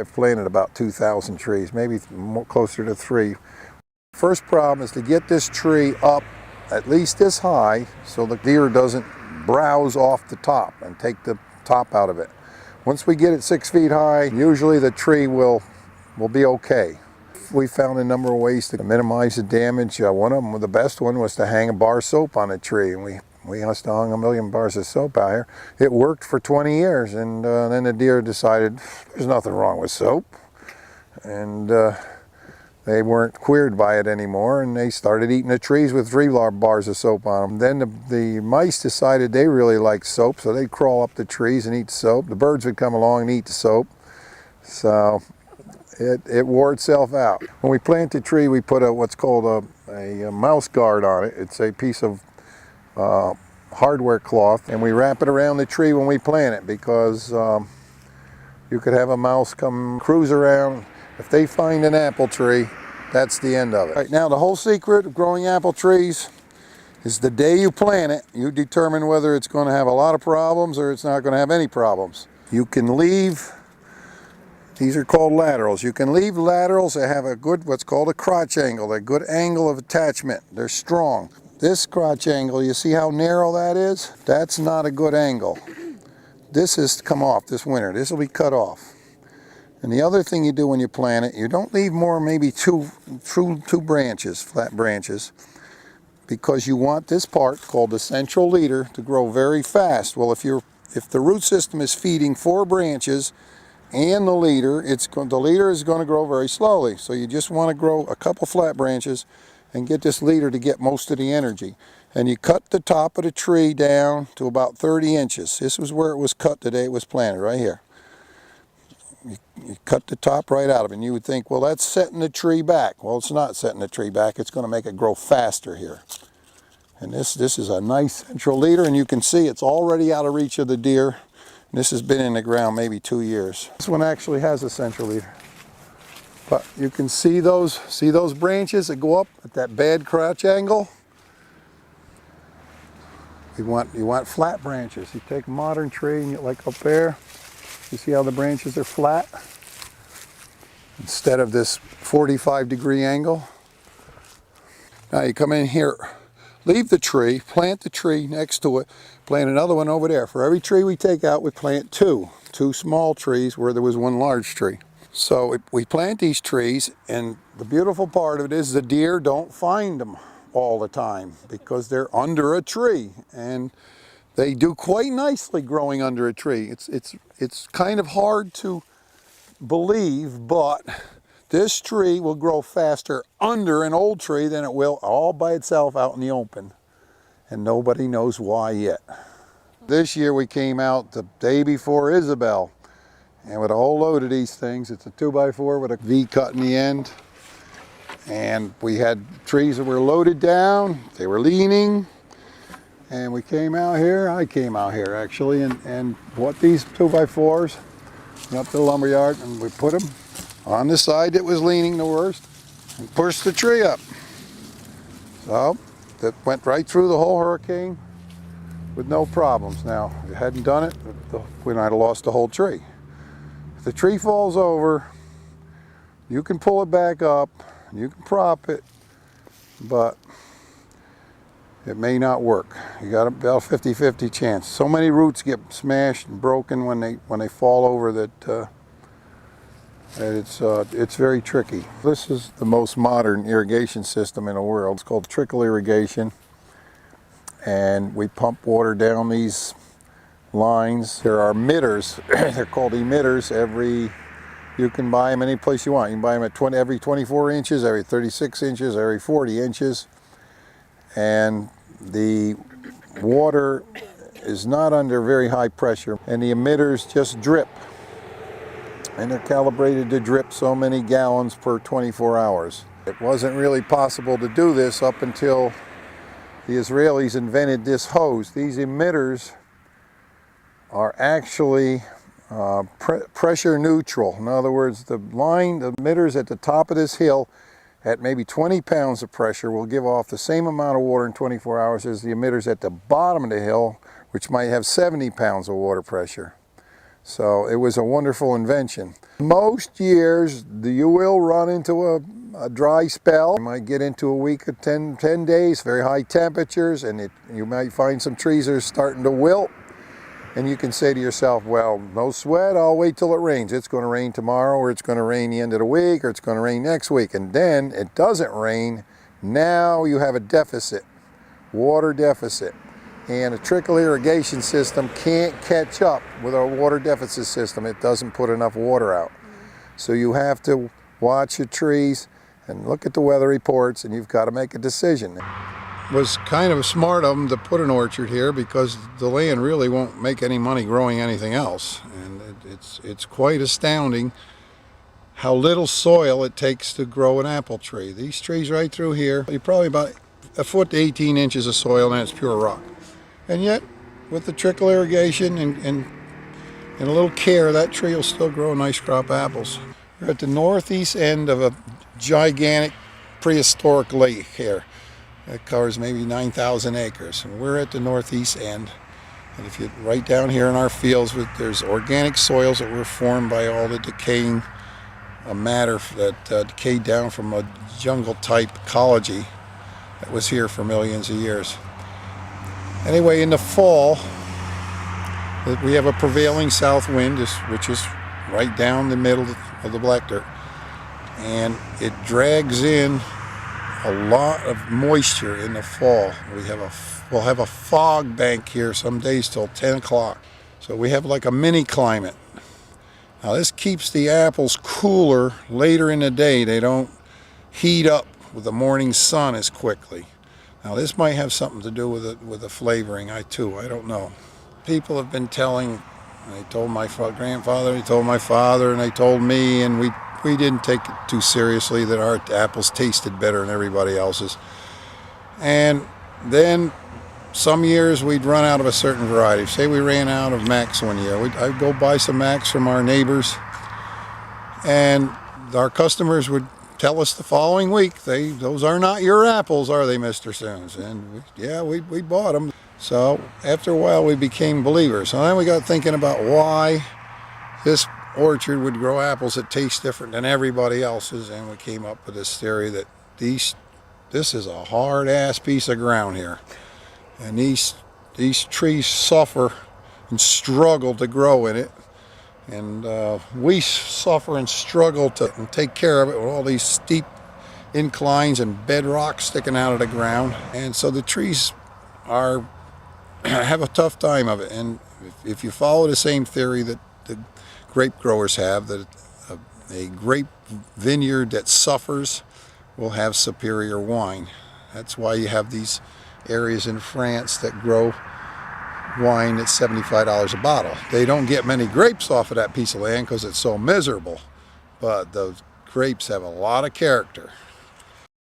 I've planted about 2,000 trees, maybe more, closer to 3. First problem is to get this tree up at least this high so the deer doesn't browse off the top and take the top out of it. Once we get it 6 feet high, usually the tree will be okay. We found a number of ways to minimize the damage. One of them, the best one, was to hang a bar of soap on a tree, and we must have hung 1 million bars of soap out here. It worked for 20 years, and then the deer decided there's nothing wrong with soap, and they weren't queered by it anymore, and they started eating the trees with 3 bars of soap on them. Then the mice decided they really liked soap, so they'd crawl up the trees and eat the soap. The birds would come along and eat the soap. So it wore itself out. When we plant the tree, we put what's called a mouse guard on it. It's a piece of hardware cloth, and we wrap it around the tree when we plant it, because you could have a mouse come cruise around. If they find an apple tree, that's the end of it. Right now, the whole secret of growing apple trees is the day you plant it, you determine whether it's going to have a lot of problems or it's not going to have any problems. You can leave, these are called laterals. You can leave laterals that have a good, what's called a crotch angle, a good angle of attachment. They're strong. This crotch angle, you see how narrow that is? That's not a good angle. This has come off this winter. This will be cut off. And the other thing you do when you plant it, you don't leave more, maybe two branches, flat branches, because you want this part called the central leader to grow very fast. Well, if the root system is feeding 4 branches and the leader, the leader is going to grow very slowly. So you just want to grow a couple flat branches and get this leader to get most of the energy. And you cut the top of the tree down to about 30 inches. This was where it was cut the day it was planted, right here. You cut the top right out of it, and you would think, well, that's setting the tree back. Well, it's not setting the tree back. It's going to make it grow faster here. And this is a nice central leader, and you can see it's already out of reach of the deer. And this has been in the ground maybe 2 years. This one actually has a central leader. But you can see those branches that go up at that bad crotch angle? You want flat branches. You take a modern tree, and like up there, you see how the branches are flat instead of this 45-degree angle. Now you come in here, leave the tree, plant the tree next to it, plant another one over there. For every tree we take out, we plant two small trees where there was 1 large tree. So we plant these trees, and the beautiful part of it is the deer don't find them all the time because they're under a tree, and they do quite nicely growing under a tree. It's kind of hard to believe, but this tree will grow faster under an old tree than it will all by itself out in the open, and nobody knows why yet. This year we came out the day before Isabel, and with a whole load of these things. It's a 2x4 with a V cut in the end, and we had trees that were loaded down, they were leaning. And we came out here, I came out here actually, and bought these 2x4s, went up to the lumberyard, and we put them on the side that was leaning the worst and pushed the tree up. So that went right through the whole hurricane with no problems. Now, if you hadn't done it, we might have lost the whole tree. If the tree falls over, you can pull it back up, you can prop it, but it may not work. You got about a 50-50 chance. So many roots get smashed and broken when they fall over that it's very tricky. This is the most modern irrigation system in the world. It's called trickle irrigation, and we pump water down these lines. There are emitters. They're called emitters. You can buy them any place you want. You can buy them at every 24 inches, every 36 inches, every 40 inches. And the water is not under very high pressure, and the emitters just drip, and they're calibrated to drip so many gallons per 24 hours. It wasn't really possible to do this up until the Israelis invented this hose. These emitters are actually pressure neutral. In other words, the emitters at the top of this hill at maybe 20 pounds of pressure will give off the same amount of water in 24 hours as the emitters at the bottom of the hill, which might have 70 pounds of water pressure. So it was a wonderful invention. Most years you will run into a dry spell. You might get into a week of 10 days, very high temperatures, and you might find some trees are starting to wilt. And you can say to yourself, well, no sweat, I'll wait till it rains. It's going to rain tomorrow, or it's going to rain the end of the week, or it's going to rain next week. And then it doesn't rain. Now you have a deficit, water deficit. And a trickle irrigation system can't catch up with a water deficit system. It doesn't put enough water out. So you have to watch your trees and look at the weather reports, and you've got to make a decision. It was kind of smart of them to put an orchard here because the land really won't make any money growing anything else. And it's quite astounding how little soil it takes to grow an apple tree. These trees right through here, you're probably about a foot to 18 inches of soil, and it's pure rock. And yet, with the trickle irrigation and a little care, that tree will still grow a nice crop of apples. We're at the northeast end of a gigantic prehistoric lake here. It covers maybe 9,000 acres. And we're at the northeast end. And if you right down here in our fields, there's organic soils that were formed by all the decaying matter that decayed down from a jungle-type ecology that was here for millions of years. Anyway, in the fall, we have a prevailing south wind, which is right down the middle of the black dirt. And it drags in a lot of moisture in the fall. We'll have a fog bank here some days till 10 o'clock. So we have like a mini climate. Now this keeps the apples cooler later in the day. They don't heat up with the morning sun as quickly. Now this might have something to do with the flavoring, I don't know. People have been telling, they told my grandfather, they told my father, and they told me, and we didn't take it too seriously that our apples tasted better than everybody else's. And then some years we'd run out of a certain variety. Say we ran out of Max one year. I'd go buy some Max from our neighbors, and our customers would tell us the following week, those are not your apples, are they, Mr. Soons? And we bought them. So after a while we became believers. So then we got thinking about why this orchard would grow apples that taste different than everybody else's, and we came up with this theory that this is a hard-ass piece of ground here. And these trees suffer and struggle to grow in it. And we suffer and struggle to take care of it with all these steep inclines and bedrock sticking out of the ground. And so the trees have a tough time of it. And if you follow the same theory that the grape growers have, that a grape vineyard that suffers will have superior wine. That's why you have these areas in France that grow wine at $75 a bottle. They don't get many grapes off of that piece of land because it's so miserable, but those grapes have a lot of character.